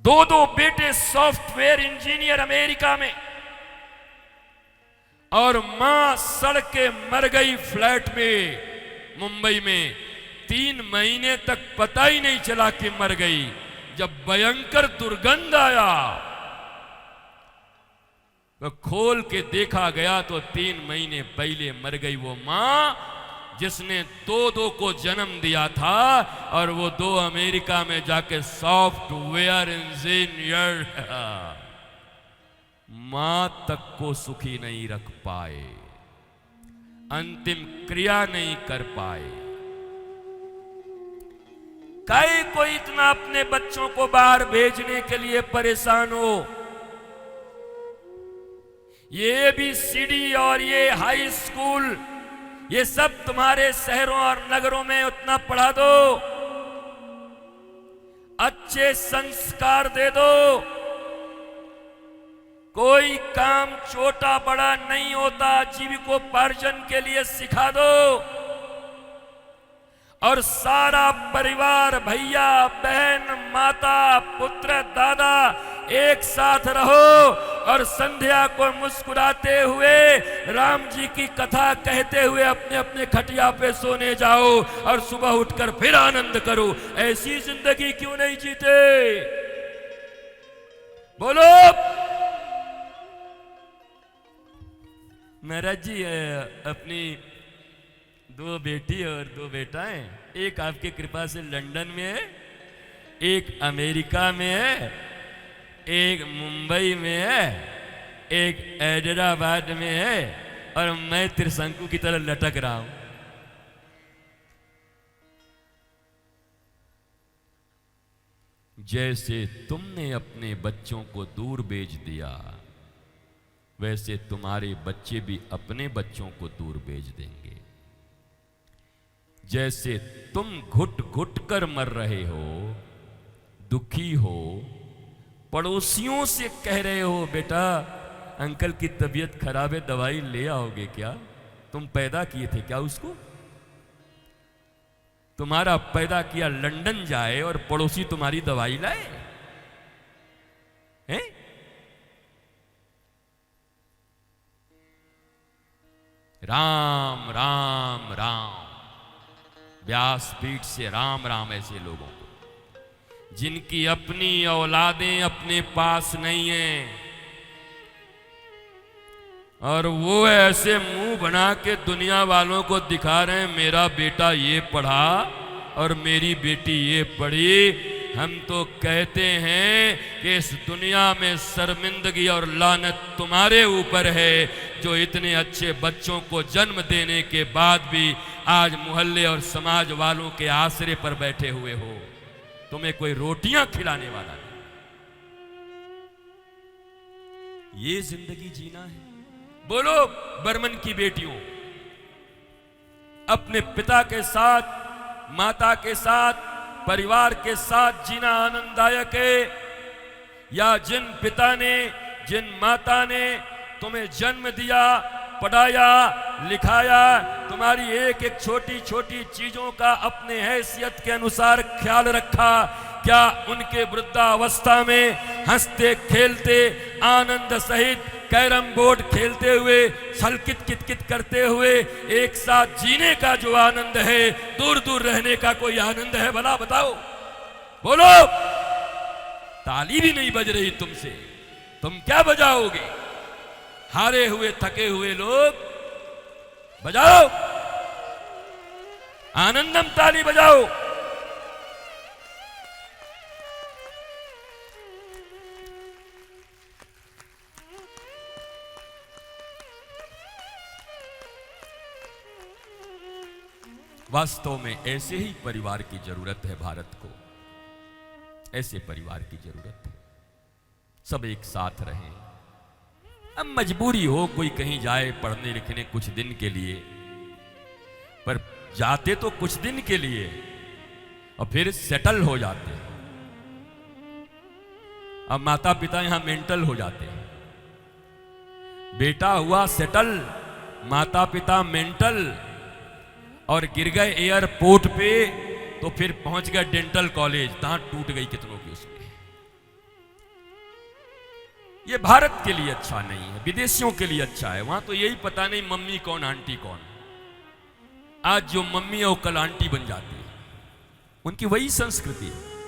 दो दो बेटे सॉफ्टवेयर इंजीनियर अमेरिका में, और मां सड़ के मर गई फ्लैट में मुंबई में। 3 महीने तक पता ही नहीं चला कि मर गई। जब भयंकर दुर्गंध आया तो खोल के देखा गया तो 3 महीने पहले मर गई वो मां जिसने 2 को जन्म दिया था, और वो 2 अमेरिका में जाके सॉफ्टवेयर इंजीनियर मां तक को सुखी नहीं रख पाए, अंतिम क्रिया नहीं कर पाए। काहे कोई इतना अपने बच्चों को बाहर भेजने के लिए परेशान हो? ये भी सीडी और ये हाई स्कूल, ये सब तुम्हारे शहरों और नगरों में उतना पढ़ा दो, अच्छे संस्कार दे दो। कोई काम छोटा बड़ा नहीं होता, जीविकोपार्जन के लिए सिखा दो, और सारा परिवार, भैया बहन, माता पुत्र दादा एक साथ रहो, और संध्या को मुस्कुराते हुए राम जी की कथा कहते हुए अपने अपने खटिया पे सोने जाओ, और सुबह उठकर फिर आनंद करो। ऐसी जिंदगी क्यों नहीं जीते? बोलो। महाराज जी, अपनी 2 बेटी और 2 बेटा हैं। एक आपकी कृपा से लंदन में है, एक अमेरिका में है, एक मुंबई में है, एक हैदराबाद में है, और मैं त्रिशंकु की तरह लटक रहा हूं। जैसे तुमने अपने बच्चों को दूर भेज दिया, वैसे तुम्हारे बच्चे भी अपने बच्चों को दूर भेज देंगे। जैसे तुम घुट घुट कर मर रहे हो, दुखी हो, पड़ोसियों से कह रहे हो बेटा अंकल की तबीयत खराब है, दवाई ले आओगे क्या? तुम पैदा किए थे क्या उसको? तुम्हारा पैदा किया लंदन जाए और पड़ोसी तुम्हारी दवाई लाए हैं? राम राम राम, व्यासपीठ से राम राम ऐसे लोगों को जिनकी अपनी औलादें अपने पास नहीं हैं, और वो ऐसे मुंह बना के दुनिया वालों को दिखा रहे हैं मेरा बेटा ये पढ़ा और मेरी बेटी ये पढ़ी। हम तो कहते हैं कि इस दुनिया में शर्मिंदगी और लानत तुम्हारे ऊपर है, जो इतने अच्छे बच्चों को जन्म देने के बाद भी आज मोहल्ले और समाज वालों के आसरे पर बैठे हुए हो। तुम्हें कोई रोटियां खिलाने वाला नहीं। ये जिंदगी जीना है? बोलो बर्मन की बेटियों, अपने पिता के साथ, माता के साथ, परिवार के साथ जीना आनंददायक है, या जिन पिता ने, जिन माता ने तुम्हें जन्म दिया, पढ़ाया, लिखाया, तुम्हारी एक एक छोटी छोटी चीजों का अपने हैसियत के अनुसार ख्याल रखा, क्या उनके वृद्धावस्था में हंसते खेलते आनंद सहित कैरम बोर्ड खेलते हुए, छलकित कितकित करते हुए एक साथ जीने का जो आनंद है, दूर दूर रहने का कोई आनंद है भला बताओ? बोलो। ताली भी नहीं बज रही तुमसे, तुम क्या बजाओगे? हारे हुए थके हुए लोग बजाओ, आनंदम ताली बजाओ। वास्तव में ऐसे ही परिवार की जरूरत है भारत को, ऐसे परिवार की जरूरत है। सब एक साथ रहें। अब मजबूरी हो कोई कहीं जाए पढ़ने लिखने कुछ दिन के लिए, पर जाते तो कुछ दिन के लिए और फिर सेटल हो जाते हैं। अब माता पिता यहां मेंटल हो जाते हैं। बेटा हुआ सेटल, माता पिता मेंटल, और गिर गए एयरपोर्ट पे तो फिर पहुंच गए डेंटल कॉलेज, दांत टूट गई कितनों की उसमें। ये भारत के लिए अच्छा नहीं है, विदेशियों के लिए अच्छा है। वहां तो यही पता नहीं मम्मी कौन आंटी कौन। आज जो मम्मी है वो कल आंटी बन जाती है, उनकी वही संस्कृति है।